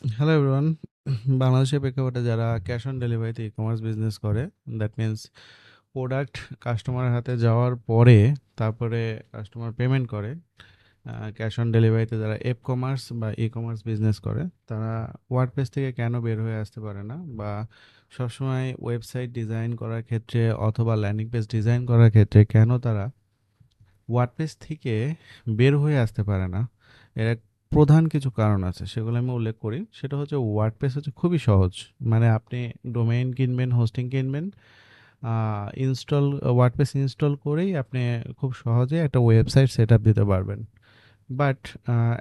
Hello everyone. বাংলাদেশের প্রেক্ষাপটে যারা ক্যাশ অন ডেলিভারিতে ই-কমার্স বিজনেস করে, দ্যাট মিন্স প্রোডাক্ট কাস্টমারের হাতে যাওয়ার পরে তারপরে কাস্টমার পেমেন্ট করে। ক্যাশ অন ডেলিভারিতে যারা এপ কমার্স বা ই-কমার্স বিজনেস করে, তারা ওয়ার্ডপ্রেস থেকে কেন বের হয়ে আসতে পারে না, বা সবসময় ওয়েবসাইট ডিজাইন করার ক্ষেত্রে অথবা ল্যান্ডিং পেজ ডিজাইন করার ক্ষেত্রে কেন তারা ওয়ার্ডপ্রেস থেকে বের হয়ে আসতে পারে না? এর এক প্রধান কিছু কারণ আছে, সেগুলো আমি উল্লেখ করি। সেটা হচ্ছে ওয়ার্ডপ্রেস হচ্ছে খুবই সহজ। মানে আপনি ডোমেইন কিনবেন, হোস্টিং কিনবেন, ইনস্টল ওয়ার্ডপ্রেস ইনস্টল করেই আপনি খুব সহজে একটা ওয়েবসাইট সেট আপ দিতে পারবেন। বাট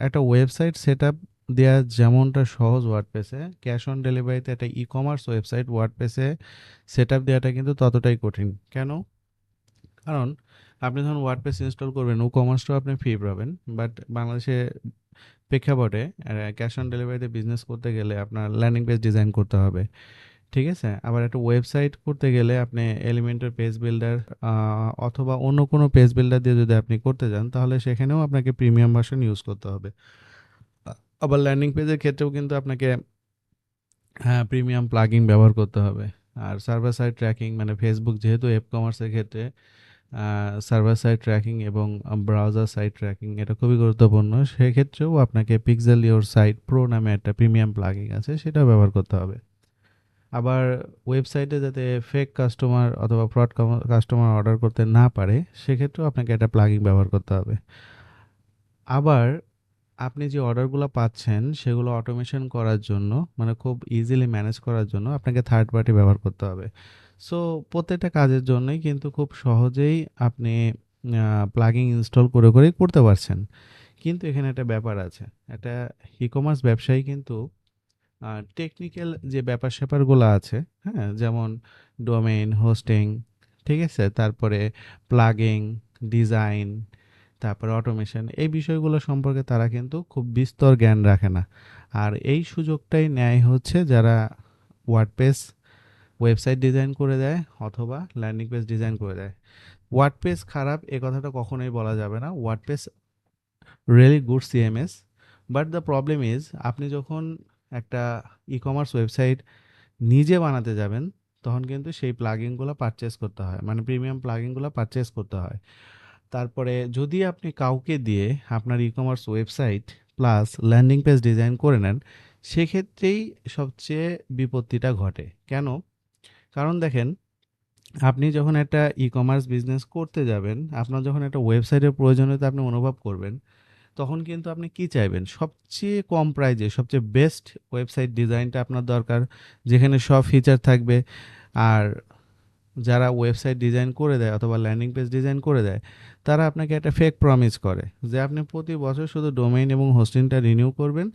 একটা ওয়েবসাইট সেট আপ দেওয়া যেমনটা সহজ ওয়ার্ডপ্রেসে, ক্যাশ অন ডেলিভারিতে একটা ই কমার্স ওয়েবসাইট ওয়ার্ডপ্রেসে সেট আপ দেওয়াটা কিন্তু ততটাই কঠিন। কেন? কারণ আপনি যখন ওয়ার্ডপ্রেস ইনস্টল করবেন, ও কমার্সটাও আপনি ফ্রি পাবেন। বাট বাংলাদেশে প্রেক্ষাপটে ক্যাশ অন ডেলিভারিতে বিজনেস করতে গেলে আপনার ল্যান্ডিং পেজ ডিজাইন করতে হবে। ঠিক আছে? আবার একটা ওয়েবসাইট করতে গেলে আপনি এলিমেন্টর পেজ বিল্ডার অথবা অন্য কোনো পেজ বিল্ডার দিয়ে যদি আপনি করতে যান, তাহলে সেখানেও আপনাকে প্রিমিয়াম ভার্সন ইউজ করতে হবে। আবার ল্যান্ডিং পেজের ক্ষেত্রেও কিন্তু আপনাকে হ্যাঁ, প্রিমিয়াম প্লাগইন ব্যবহার করতে হবে। আর সার্ভার সাইড ট্র্যাকিং, মানে ফেসবুক যেহেতু অ্যাপ কমার্সের ক্ষেত্রে সার্ভার সাইড ট্র্যাকিং এবং ব্রাউজার সাইড ট্র্যাকিং এটা খুবই গুরুত্বপূর্ণ। সেক্ষেত্রেও আপনাকে পিক্সেল ইওর সাইট প্রো নামে একটা প্রিমিয়াম প্লাগইন আছে, সেটাও ব্যবহার করতে হবে। আবার ওয়েবসাইটে যাতে ফেক কাস্টমার অথবা ফ্রড কাস্টমার অর্ডার করতে না পারে, সেক্ষেত্রেও আপনাকে একটা প্লাগইন ব্যবহার করতে হবে। আবার আপনি যে অর্ডারগুলো পাচ্ছেন সেগুলো অটোমেশন করার জন্য, মানে খুব ইজিলি ম্যানেজ করার জন্য আপনাকে থার্ড পার্টি ব্যবহার করতে হবে। সো প্রত্যেকটা কাজের জন্যই কিন্তু খুব সহজেই আপনি প্লাগইন ইনস্টল করে করেই করতে পারছেন। কিন্তু এখানে একটা ব্যাপার আছে। একটা ই-কমার্স ব্যবসায়ী কিন্তু টেকনিক্যাল যে ব্যাপার-স্যাপারগুলো আছে, হ্যাঁ? যেমন ডোমেইন, হোস্টিং, ঠিক আছে? তারপরে প্লাগিং, ডিজাইন, তারপরে অটোমেশন, এই বিষয়গুলো সম্পর্কে তারা কিন্তু খুব বিস্তর জ্ঞান রাখে না। আর এই সুযোগটাই নেয় হচ্ছে যারা ওয়ার্ডপ্রেস ওয়েবসাইট ডিজাইন করে দেয় অথবা ল্যান্ডিং পেজ ডিজাইন করে দেয়। ওয়ার্ডপ্রেস খারাপ এ কথাটা কখনোই বলা যাবে না। WordPress really good CMS. But the problem is, আপনি যখন একটা ই-কমার্স ওয়েবসাইট নিজে বানাতে যাবেন, তখন কিন্তু সেই প্লাগইনগুলো পারচেজ করতে হয়। মানে প্রিমিয়াম প্লাগইনগুলো পারচেজ করতে হয়। তারপরে যদি আপনি কাউকে দিয়ে আপনার e-commerce website plus landing page design করে নেন, সেক্ষেত্রেই সবচেয়ে বিপত্তিটা ঘটে। কেন? কারণ দেখেন, আপনি যখন একটা ই-কমার্স বিজনেস করতে যাবেন, আপনার যখন একটা ওয়েবসাইটের প্রয়োজনীয়তা আপনি অনুভব করবেন, তখন কিন্তু আপনি কি চাইবেন? সবচেয়ে কম প্রাইজে সবচেয়ে বেস্ট ওয়েবসাইট ডিজাইনটা আপনার দরকার, যেখানে সব ফিচার থাকবে। আর যারা ওয়েবসাইট ডিজাইন করে দেয় অথবা ল্যান্ডিং পেজ ডিজাইন করে দেয়, তারা আপনাকে একটা ফেক প্রমিস করে যে আপনি প্রতি বছর শুধু ডোমেইন এবং হোস্টিংটা রিনিউ করবেন,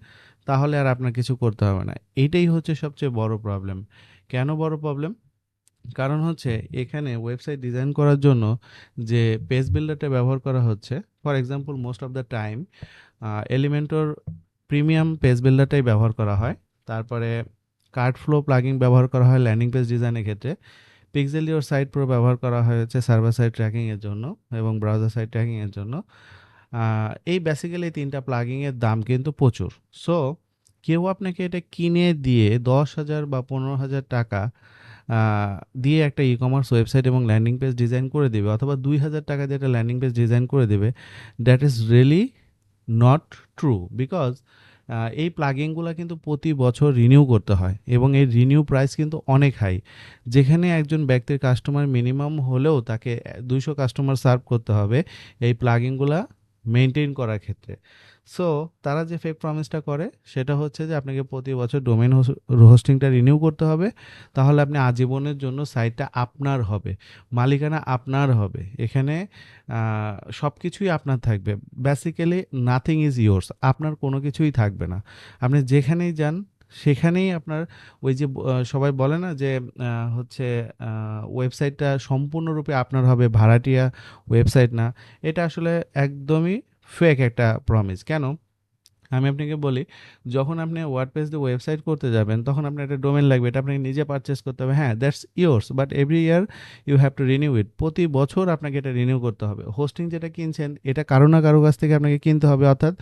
তাহলে আর আপনার কিছু করতে হবে না। এইটাই হচ্ছে সবচেয়ে বড় প্রবলেম। কেন বড় প্রবলেম? কারণ হচ্ছে এখানে ওয়েবসাইট ডিজাইন করার জন্য যে পেজ বিল্ডারটা ব্যবহার করা হচ্ছে, for example most of the time Elementor premium page বিল্ডারটাই ব্যবহার করা হয়। তারপরে কার্ড ফ্লো প্লাগিং ব্যবহার করা হয় ল্যান্ডিং পেজ ডিজাইনের ক্ষেত্রে। পিক্সেল ইওর সাইট প্রো ব্যবহার করা হয়েছে সার্ভার সাইড ট্র্যাকিংয়ের জন্য এবং ব্রাউজার সাইড ট্র্যাকিংয়ের জন্য। এই বেসিক্যালি ৩টা প্লাগিংয়ের দাম কিন্তু প্রচুর। সো কেউ আপনাকে এটা কিনে দিয়ে ১০,০০০ বা ১৫,০০০ টাকা আ দিয়ে একটা ই-কমার্স ওয়েবসাইট এবং ল্যান্ডিং পেজ ডিজাইন করে দিবে, অথবা ২,০০০ টাকা দিয়ে একটা ল্যান্ডিং পেজ ডিজাইন করে দিবে। That is really not true. Because এই প্লাগইনগুলা কিন্তু প্রতি বছর রিনিউ করতে হয় এবং এই রিনিউ প্রাইস কিন্তু অনেক হাই। যেখানে একজন ব্যক্তির কাস্টমার মিনিমাম হলেও তাকে ২০০ কাস্টমার সার্ভ করতে হবে এই প্লাগইনগুলা মেইনটেইন করার ক্ষেত্রে। সো তারা যে ফেক প্রমিসটা করে সেটা হচ্ছে যে আপনাকে প্রতি বছর ডোমেইন হোস্টিংটা রিনিউ করতে হবে। তাহলে আপনি আজীবনের জন্য সাইটটা আপনার হবে। মালিকানা আপনার হবে। এখানে সবকিছুই আপনার থাকবে। Basically nothing is yours. আপনার কোনো কিছুই থাকবে না। আপনি যেখানেই যান সেখানেই আপনার ওই যে সবাই বলে না যে হচ্ছে ওয়েবসাইটটা সম্পূর্ণরূপে আপনার হবে, ভাড়াটিয়া ওয়েবসাইট না। এটা আসলে একদমই ফেক একটা প্রমিস। কেন? আমি আপনাকে বলি, যখন আপনি ওয়ার্ডপ্রেস দিয়ে ওয়েবসাইট করতে যাবেন, তখন আপনার একটা ডোমেইন লাগবে। এটা আপনাকে নিজে পারচেজ করতে হবে। হ্যাঁ, that's yours, but every year you have to renew it. প্রতি বছর আপনাকে এটা রিনিউ করতে হবে। হোস্টিং যেটা কিনছেন, এটা কারো না কারো কাছ থেকে আপনাকে কিনতে হবে, অর্থাৎ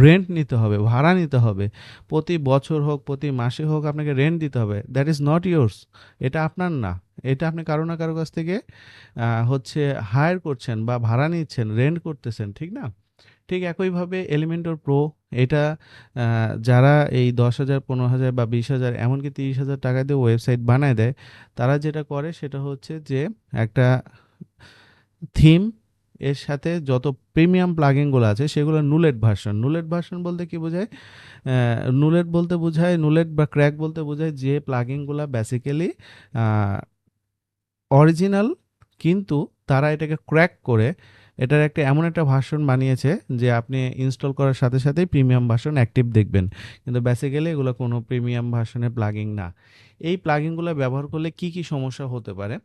রেন্ট নিতে হবে, ভাড়া নিতে হবে। প্রতি বছর হোক, প্রতি মাসে হোক, আপনাকে রেন্ট দিতে হবে। That is not yours. এটা আপনার না। এটা আপনি কারো না কারো কাছ থেকে হচ্ছে হায়ার করছেন বা ভাড়া নিচ্ছেন, রেন্ট করতেছেন, ঠিক না? ঠিক একইভাবে এলিমেন্টর প্রো, এটা যারা এই 10,000, 15,000 বা 20,000, এমনকি 30,000 টাকা দিয়ে ওয়েবসাইট বানায় দেয়, তারা যেটা করে সেটা হচ্ছে যে একটা থিম, এর সাথে যত প্রিমিয়াম প্লাগিনগুলো আছে সেগুলো নুলেট ভার্সন। নুলেট ভার্সন বলতে কি বোঝায়? নুলেট বলতে বোঝায়, নুলেট বা ক্র্যাক বলতে বোঝায় যে প্লাগিনগুলো বেসিক্যালি অরিজিনাল, কিন্তু তারা এটাকে ক্র্যাক করে এটার একটা এমন একটা ভার্সন বানিয়েছে যে আপনি ইনস্টল করার সাথে সাথেই প্রিমিয়াম ভার্সন অ্যাক্টিভ দেখবেন। কিন্তু বেসিক্যালি এগুলো কোনো প্রিমিয়াম ভার্সনের প্লাগিন না। এই প্লাগিনগুলো ব্যবহার করলে কি কি সমস্যা হতে পারে?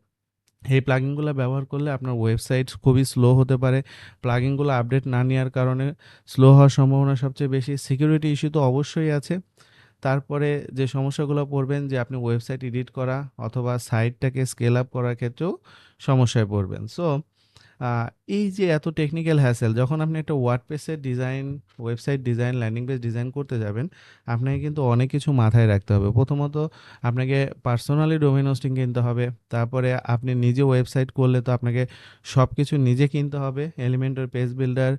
এই প্লাগিনগুলো ব্যবহার করলে আপনার ওয়েবসাইট খুবই স্লো হতে পারে। প্লাগিনগুলো আপডেট না নেওয়ার কারণে স্লো হওয়ার সম্ভাবনা সবচেয়ে বেশি। সিকিউরিটি ইস্যু তো অবশ্যই আছে। তারপরে যে সমস্যাগুলো পড়বেন, যে আপনি ওয়েবসাইট এডিট করা অথবা সাইটটাকে স্কেল আপ করার ক্ষেত্রেও সমস্যায় পড়বেন। সো আ এই যে এত টেকনিক্যাল হ্যাসেল, যখন আপনি একটা ওয়ার্ডপ্রেসের design, website design, landing page design করতে যাবেন, আপনাকে কিন্তু অনেক কিছু মাথায় রাখতে হবে। প্রথমত আপনাকে পার্সোনালি ডোমেইন হোস্টিং কিনতে হবে। তারপরে আপনি নিজে ওয়েবসাইট করলে তো আপনাকে সবকিছু নিজে কিনতে হবে। এলিমেন্টর, পেজ বিল্ডার,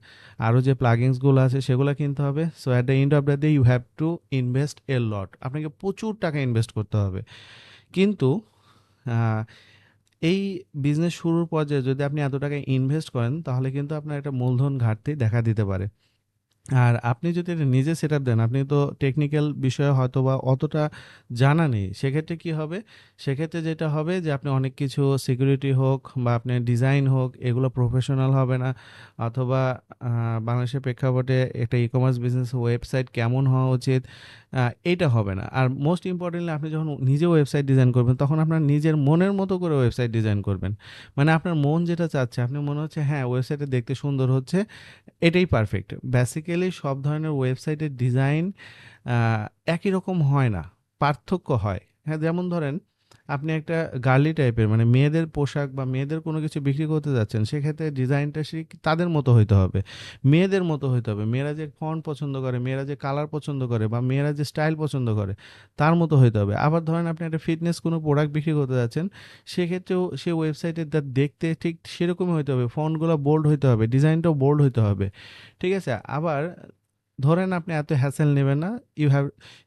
আরও যে প্লাগিনসগুলো আছে সেগুলো কিনতে হবে। So at the end of the day you have to invest a lot. আপনাকে প্রচুর টাকা ইনভেস্ট করতে হবে। কিন্তু আ এই বিজনেস শুরুর পর্যায়ে যদি আপনি এত টাকা ইনভেস্ট করেন, তাহলে কিন্তু আপনার একটা মূলধন ঘাটতি দেখা দিতে পারে। আর আপনি যদি এটা নিজে সেটআপ দেন, আপনি তো টেকনিক্যাল বিষয়ে হয়তোবা অতটা জানা নেই। সেক্ষেত্রে কি হবে? সেক্ষেত্রে যেটা হবে যে আপনি অনেক কিছু সিকিউরিটি হোক বা আপনার ডিজাইন হোক, এগুলো প্রফেশনাল হবে না। অথবা আ বাংলাদেশের প্রেক্ষাপটে একটা ই-কমার্স বিজনেস ওয়েবসাইট কেমন হওয়া উচিত, আ এইটা হবে না। আর মোস্ট ইম্পোর্টেন্টলি, আপনি যখন নিজে ওয়েবসাইট ডিজাইন করবেন, তখন আপনার নিজের মনের মতো করে ওয়েবসাইট ডিজাইন করবেন। মানে আপনার মন যেটা চাচ্ছে, আপনার মনে হচ্ছে হ্যাঁ, ওয়েবসাইটটা দেখতে সুন্দর হচ্ছে, এটাই পারফেক্ট। বেসিক্যালি সব ধরনের ওয়েবসাইটের ডিজাইন আ একই রকম হয় না, পার্থক্য হয়। হ্যাঁ, যেমন ধরেন আপনি একটা গার্লি টাইপের, মানে মেয়েদের পোশাক বা মেয়েদের কোনো কিছু বিক্রি করতে যাচ্ছেন, সেক্ষেত্রে ডিজাইনটা তাদের মতো হইতে হবে। মেয়েদের মতো হইতে হবে। মেয়েরা যে ফন্ট পছন্দ করে, মেয়েরা যে কালার পছন্দ করে বা মেয়েরা যে স্টাইল পছন্দ করে, তার মতো হইতে হবে। আবার ধরেন আপনি একটা ফিটনেস কোনো প্রোডাক্ট বিক্রি করতে যাচ্ছেন, সেক্ষেত্রেও সে ওয়েবসাইটে দেখতে ঠিক সেরকমই হইতে হবে। ফন্টগুলো বোল্ড হইতে হবে, ডিজাইনটাও বোল্ড হইতে হবে। ঠিক আছে? আবার ধরেন আপনি এত হ্যাসেল নেবেন না।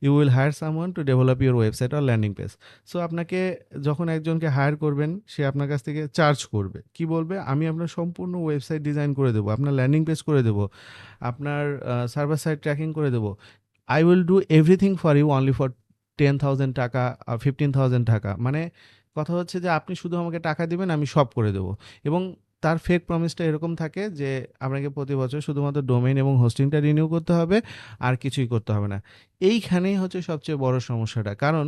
You will hire someone to develop your website or landing page. So আপনাকে যখন একজনকে হায়ার করবেন, সে আপনার কাছ থেকে চার্জ করবে। কি বলবে? আমি আপনার সম্পূর্ণ ওয়েবসাইট ডিজাইন করে দেবো, আপনার ল্যান্ডিং পেজ করে দেবো, আপনার সার্ভার সাইড ট্র্যাকিং করে দেবো। I will do everything for you only for 10,000 টাকা, 15,000 টাকা। মানে কথা হচ্ছে যে আপনি শুধু আমাকে টাকা দিবেন, আমি সব করে দেবো। এবং তার ফেক প্রমিসটা এরকম থাকে যে আপনাকে প্রতি বছর শুধুমাত্র ডোমেইন এবং হোস্টিংটা রিনিউ করতে হবে, আর কিছুই করতে হবে না। এইখানেই হচ্ছে সবচেয়ে বড় সমস্যাটা। কারণ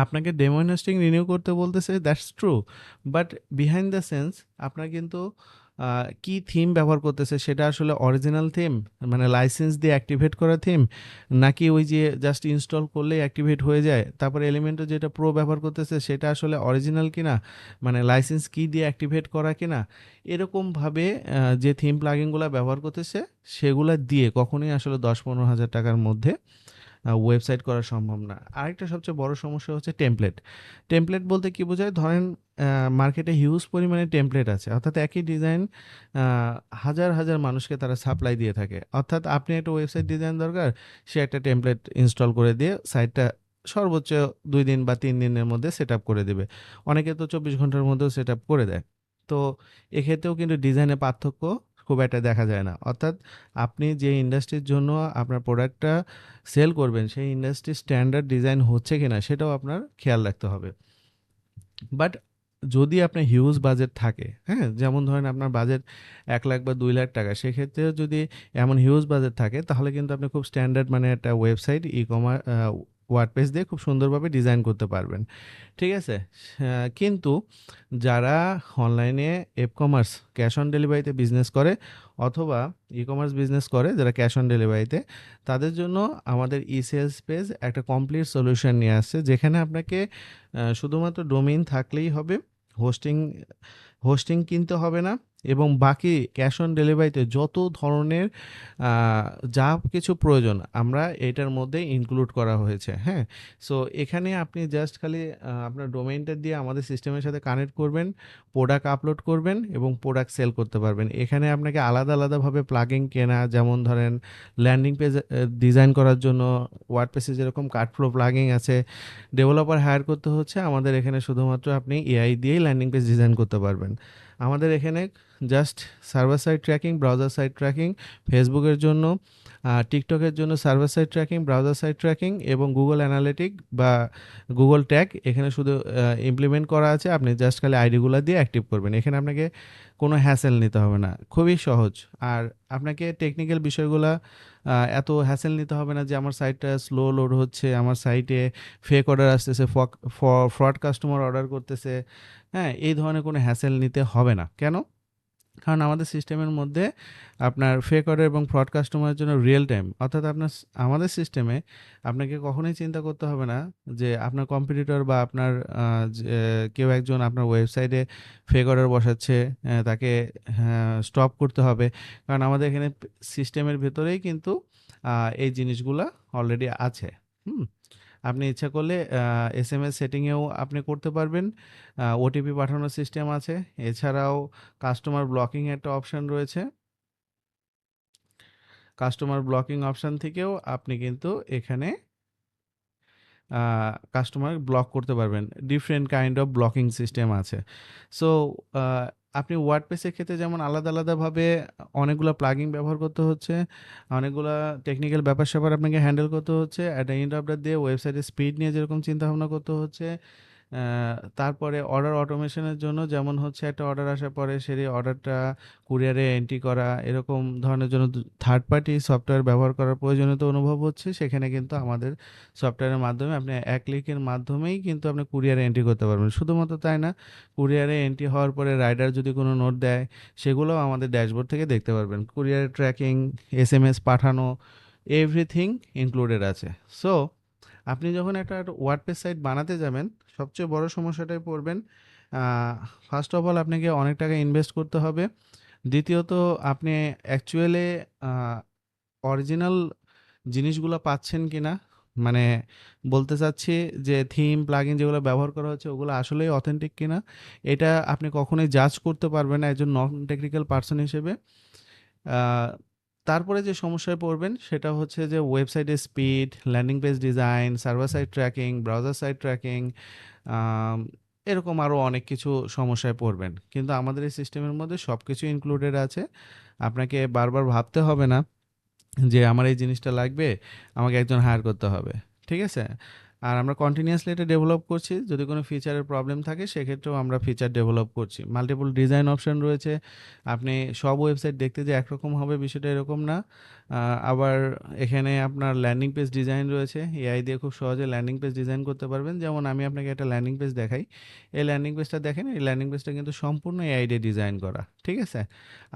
আপনাকে ডোমেইন হোস্টিং রিনিউ করতে বলতেছে, that's true. But behind the scenes আপনার কিন্তু কি থিম ব্যবহার করতেছে সেটা আসলে অরিজিনাল থিম, মানে লাইসেন্স দিয়ে অ্যাক্টিভেট করা থিম, নাকি ওই যে জাস্ট ইনস্টল করলেই অ্যাক্টিভেট হয়ে যায়। তারপরে এলিমেন্টও যেটা প্রো ব্যবহার করতেছে সেটা আসলে অরিজিনাল কিনা, মানে লাইসেন্স কি দিয়ে অ্যাক্টিভেট করা কিনা। এরকমভাবে যে থিম প্লাগিনগুলো ব্যবহার করতেছে, সেগুলা দিয়ে কখনোই আসলে 10-15 হাজার টাকার মধ্যে ওয়েবসাইট করা সম্ভব না। আরেকটা সবচেয়ে বড় সমস্যা হচ্ছে টেমপ্লেট। টেমপ্লেট বলতে কি বোঝায়? ধরেন মার্কেটে হিউজ পরিমাণে টেমপ্লেট আছে। অর্থাৎ একই ডিজাইন আ হাজার, হাজার মানুষকে তারা সাপ্লাই দিয়ে থাকে। অর্থাৎ আপনি একটা ওয়েবসাইট ডিজাইন দরকার, সে একটা টেমপ্লেট ইনস্টল করে দিয়ে সাইটটা সর্বোচ্চ ২ দিন বা ৩ দিনের মধ্যে সেটআপ করে দেবে। অনেকে তো ২৪ ঘন্টার মধ্যেও সেটআপ করে দেয়। তো এক্ষেত্রেও কিন্তু ডিজাইনে পার্থক্য খুব একটা দেখা যায় না। অর্থাৎ আপনি যে ইন্ডাস্ট্রির জন্য আপনার প্রোডাক্টটা সেল করবেন, সেই ইন্ডাস্ট্রির স্ট্যান্ডার্ড ডিজাইন হচ্ছে কিনা সেটাও আপনার খেয়াল রাখতে হবে। বাট যদি আপনার হিউজ বাজেট থাকে, হ্যাঁ? যেমন ধরেন আপনার বাজেট ১,০০,০০০ বা ২,০০,০০০ টাকা, সেক্ষেত্রেও যদি এমন হিউজ বাজেট থাকে, তাহলে কিন্তু আপনি খুব স্ট্যান্ডার্ড মানে একটা ওয়েবসাইট ই-কমার ওয়ার্ডপ্রেস দিয়ে খুব সুন্দরভাবে ডিজাইন করতে পারবেন। ঠিক আছে? কিন্তু যারা অনলাইনে কমার্স ক্যাশ অন ডেলিভারিতে বিজনেস করে অথবা কমার্স বিজনেস করে যারা ক্যাশ অন ডেলিভারিতে, তাদের জন্য আমাদের সেলস পেজ একটা কমপ্লিট সলিউশন নিয়ে আসছে, যেখানে আপনাকে শুধুমাত্র ডোমেইন থাকলেই হবে। হোস্টিং হোস্টিং কিনতে হবে না, এবং বাকি ক্যাশ অন ডেলিভারিতে যত ধরনের আ যা কিছু প্রয়োজন আমরা এটার মধ্যে ইনক্লুড করা হয়েছে, হ্যাঁ? সো এখানে আপনি জাস্ট খালি আপনার ডোমেইনটা দিয়ে আমাদের সিস্টেমের সাথে কানেক্ট করবেন, প্রোডাক্ট আপলোড করবেন এবং প্রোডাক্ট সেল করতে পারবেন। এখানে আপনাকে আলাদাভাবে প্লাগইন কেনা, যেমন ধরেন ল্যান্ডিং পেজ ডিজাইন করার জন্য ওয়ার্ডপ্রেসে যেরকম কার্ডফ্লো প্লাগইন আছে, ডেভেলপার হায়ার করতে হচ্ছে, আমাদের এখানে শুধুমাত্র আপনি এআই দিয়েই ল্যান্ডিং পেজ ডিজাইন করতে পারবেন। আমাদের এখানে just server side tracking, browser side tracking, ফেসবুকের জন্য, টিকটকের জন্য server side tracking, browser side tracking এবং গুগল অ্যানালিটিক বা গুগল ট্যাগ এখানে শুধু ইমপ্লিমেন্ট করা আছে। আপনি জাস্ট খালি আইডিগুলো দিয়ে অ্যাক্টিভ করবেন। এখানে আপনাকে কোনো হ্যাসেল নিতে হবে না, খুবই সহজ। আর আপনাকে টেকনিক্যাল বিষয়গুলা এত হ্যাসেল নিতে হবে না যে আমার সাইটটা স্লো লোড হচ্ছে, আমার সাইটে ফেক অর্ডার আসতেছে, ফ্রড কাস্টমার অর্ডার করতেছে, হ্যাঁ? এই ধরনের কোনো হ্যাসেল নিতে হবে না। কেন? কারণ আমাদের সিস্টেমের মধ্যে আপনার ফেক অর্ডার এবং ফ্রড কাস্টমারের জন্য রিয়েল টাইম, অর্থাৎ আমাদের সিস্টেমে আপনাকে কখনোই চিন্তা করতে হবে না যে আপনার কম্পিটিটর বা আপনার যে কেউ একজন আপনার ওয়েবসাইটে ফেক অর্ডার বসাচ্ছে, তাকে স্টপ করতে হবে। কারণ আমাদের এখানে সিস্টেমের ভেতরেই কিন্তু এই জিনিসগুলা অলরেডি আছে। হুম? আপনি ইচ্ছা করলে এসএমএস সেটিংয়েও আপনি করতে পারবেন। ওটিপি পাঠানোর সিস্টেম আছে। এছাড়াও কাস্টমার ব্লকিং একটা অপশন রয়েছে। কাস্টমার ব্লকিং অপশন থেকেও আপনি কিন্তু এখানে আ কাস্টমার ব্লক করতে পারবেন। Different kind of blocking system আছে। সো আ আপনি ওয়ার্ডপ্রেসের ক্ষেত্রে যেমন আলাদাভাবে অনেকগুলা প্লাগইন ব্যবহার করতে হচ্ছে, অনেকগুলা টেকনিক্যাল ব্যাপার-স্যাপার আপনাকে হ্যান্ডেল করতে হচ্ছে। At the end of the day ওয়েবসাইটের স্পিড নিয়ে যেরকম চিন্তাভাবনা করতে হচ্ছে, আ তারপরে অর্ডার অটোমেশনের জন্য যেমন হচ্ছে একটা অর্ডার আসার পরে সেই অর্ডারটা কুরিয়ারে এন্ট্রি করা, এরকম ধরনের জন্য থার্ড পার্টি সফটওয়্যার ব্যবহার করার প্রয়োজনীয়তা অনুভব হচ্ছে। সেখানে কিন্তু আমাদের সফটওয়্যারের মাধ্যমে আপনি এক ক্লিকের মাধ্যমেই কিন্তু আপনি কুরিয়ারে এন্ট্রি করতে পারবেন। শুধুমাত্র তাই না, কুরিয়ারে এন্ট্রি হওয়ার পরে রাইডার যদি কোনো নোট দেয়, সেগুলোও আমাদের ড্যাশবোর্ড থেকে দেখতে পারবেন। কুরিয়ারের ট্র্যাকিং, এসএমএস পাঠানো, এভরিথিং ইনক্লুডেড আছে। সো আপনি যখন একটা ওয়ার্ডপ্রেস সাইট বানাতে যাবেন, সবচেয়ে বড় সমস্যাটায় পড়বেন। ফার্স্ট অফ অল আপনাকে অনেক টাকা ইনভেস্ট করতে হবে। দ্বিতীয়ত আপনি অ্যাকচুয়ালি আ অরিজিনাল জিনিসগুলো পাচ্ছেন কিনা? মানে বলতে চাচ্ছি যে থিম, প্লাগইন যেগুলো ব্যবহার করা হচ্ছে ওগুলো আসলেই অথেন্টিক কিনা? এটা আপনি কখনোই জাজ করতে পারবেন না একজন নন টেকনিক্যাল পারসন হিসেবে। আ তারপরে যে সমস্যায় পড়বেন সেটা হচ্ছে যে ওয়েবসাইটের speed, landing page design, server side tracking, browser side tracking, um এরকম আরো অনেক কিছু সমস্যায় পড়বেন। কিন্তু আমাদের এই সিস্টেমের মধ্যে সবকিছু ইনক্লুডেড আছে। আপনাকে বারবার ভাবতে হবে না যে আমার এই জিনিসটা লাগবে, আমাকে একজন হায়ার করতে হবে। ঠিক আছে? আর আমরা কন্টিনিউয়াসলি এটা ডেভেলপ করছি। যদি কোনো ফিচারের প্রবলেম থাকে সেক্ষেত্রেও আমরা ফিচার ডেভেলপ করছি। মাল্টিপল ডিজাইন অপশন রয়েছে। আপনি সব ওয়েবসাইট দেখতে যে একরকম হবে বিষয়টা এরকম না। আ আবার এখানে আপনার ল্যান্ডিং পেজ ডিজাইন রয়েছে। এআই দিয়ে খুব সহজে ল্যান্ডিং পেজ ডিজাইন করতে পারবেন। যেমন আমি আপনাকে একটা ল্যান্ডিং পেজ দেখাই। এই ল্যান্ডিং পেজটা দেখেন, এই ল্যান্ডিং পেজটা কিন্তু সম্পূর্ণ এআই দিয়ে ডিজাইন করা। ঠিক আছে?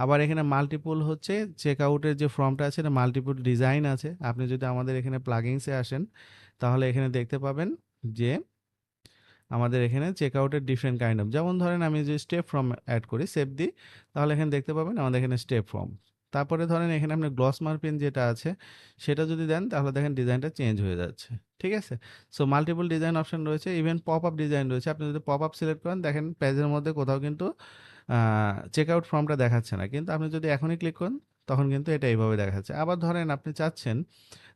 আবার এখানে মাল্টিপল হচ্ছে চেকআউটের যে ফর্মটা আছে এটা মাল্টিপল ডিজাইন আছে। আপনি যদি আমাদের এখানে প্লাগইনসে আসেন, তাহলে এখানে দেখতে পাবেন যে আমাদের এখানে চেকআউটের ডিফারেন্ট কাইন্ড অফ, যেমন ধরেন আমি যদি স্টেপ ফর্ম এড করি, সেভ দিই, তাহলে এখানে দেখতে পাবেন আমাদের এখানে স্টেপ ফর্ম। তারপরে ধরেন এখানে আপনার গ্লস মার্কিং যেটা আছে সেটা যদি দেন তাহলে দেখেন ডিজাইনটা চেঞ্জ হয়ে যাচ্ছে। ঠিক আছে? সো মাল্টিপল ডিজাইন অপশন রয়েছে, ইভেন পপ আপ ডিজাইন রয়েছে। আপনি যদি পপ আপ সিলেক্ট করেন দেখেন পেজের মধ্যে কোথাও কিন্তু চেকআউট ফর্মটা দেখাচ্ছে না। কিন্তু আপনি যদি এখনই ক্লিক করেন তখন কিন্তু এটা এইভাবে দেখাচ্ছে। আবার ধরেন আপনি চাচ্ছেন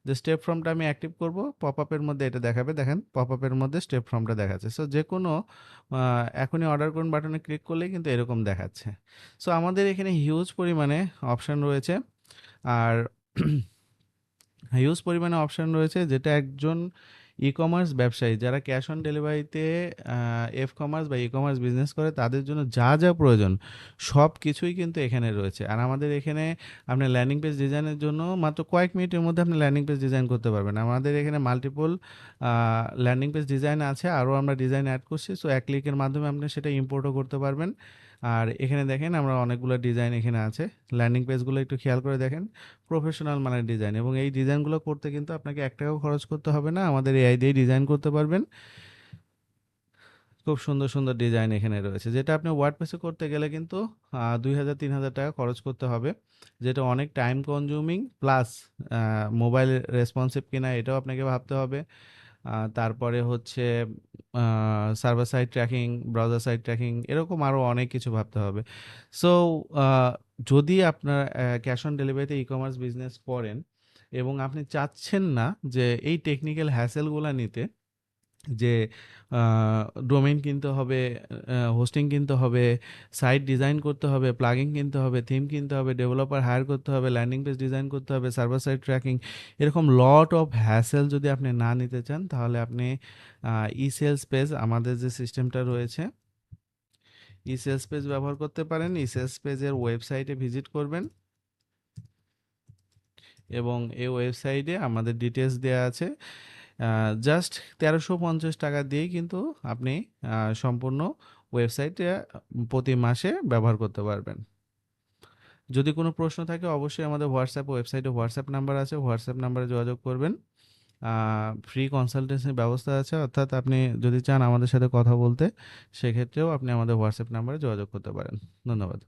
যে স্টেপ ফর্মটা আমি অ্যাক্টিভ করব, পপআপের মধ্যে এটা দেখাবে। দেখেন পপআপের মধ্যে স্টেপ ফর্মটা দেখাচ্ছে। সো যেকোনো এখনই অর্ডার করুন বাটনে ক্লিক করলেই কিন্তু এরকম দেখাচ্ছে। সো আমাদের এখানে হিউজ পরিমাণে অপশন রয়েছে। আর হিউজ পরিমাণে অপশন রয়েছে যেটা একজন ই-কমার্স ব্যবসায়ী যারা ক্যাশ অন ডেলিভারিতে এফ কমার্স বা ই-কমার্স বিজনেস করে তাদের জন্য যা যা প্রয়োজন সব কিছুই কিন্তু এখানে রয়েছে। আর আমাদের এখানে আপনি ল্যান্ডিং পেজ ডিজাইনের জন্য মাত্র কয়েক মিনিটের মধ্যে আপনি ল্যান্ডিং পেজ ডিজাইন করতে পারবেন। আমাদের এখানে মাল্টিপল ল্যান্ডিং পেজ ডিজাইন আছে, আরও আমরা ডিজাইন অ্যাড করছি। সো এক ক্লিকের মাধ্যমে আপনি সেটা ইম্পোর্টও করতে পারবেন। আর এখানে দেখেন আমরা অনেকগুলো ডিজাইন এখানে আছে। ল্যান্ডিং পেজগুলো একটু খেয়াল করে দেখেন, প্রফেশনাল মানের ডিজাইন, এবং এই ডিজাইনগুলো করতে কিন্তু আপনাকে ৳১ খরচ করতে হবে না। আমাদের এআই দিয়েই ডিজাইন করতে পারবেন। খুব সুন্দর, সুন্দর ডিজাইন এখানে রয়েছে। যেটা আপনি ওয়ার্ডপ্রেসে করতে গেলে কিন্তু ৳২,০০০-৩,০০০ খরচ করতে হবে। যেটা অনেক time consuming, plus mobile responsive কিনা এটাও আপনাকে ভাবতে হবে। তারপরে হচ্ছে server side tracking, browser side tracking, এরকম আরও অনেক কিছু ভাবতে হবে। সো আ যদি আপনার ক্যাশ অন ডেলিভারিতে ই-কমার্স বিজনেস করেন এবং আপনি চাচ্ছেন না যে এই টেকনিক্যাল হ্যাসেল গুলা নিতে, যে আ ডোমেইন কিনতে হবে, হোস্টিং কিনতে হবে, সাইট ডিজাইন করতে হবে, প্লাগইন কিনতে হবে, থিম কিনতে হবে, ডেভেলপার হায়ার করতে হবে, ল্যান্ডিং পেজ ডিজাইন করতে হবে, সার্ভার সাইড ট্র্যাকিং, এরকম লট অফ হ্যাসেল যদি আপনি না নিতে চান, তাহলে আপনি ই-সেলস পেজ, আমাদের যে সিস্টেমটা রয়েছে, ই-সেলস পেজ ব্যবহার করতে পারেন। ই-সেলস পেজের ওয়েবসাইটে ভিজিট করবেন এবং এই ওয়েবসাইটে আমাদের ডিটেইলস দেয়া আছে। জাস্ট ৳১৩৫০ দিয়েই কিন্তু আপনি সম্পূর্ণ ওয়েবসাইটে প্রতি মাসে ব্যবহার করতে পারবেন। যদি কোনো প্রশ্ন থাকে অবশ্যই আমাদের ওয়েবসাইটে হোয়াটসঅ্যাপ নাম্বার আছে, হোয়াটসঅ্যাপ নাম্বারে যোগাযোগ করবেন। ফ্রি কনসালটেন্সি ব্যবস্থা আছে, অর্থাৎ আপনি যদি চান আমাদের সাথে কথা বলতে, সেক্ষেত্রেও আপনি আমাদের হোয়াটসঅ্যাপ নাম্বারে যোগাযোগ করতে পারেন। ধন্যবাদ।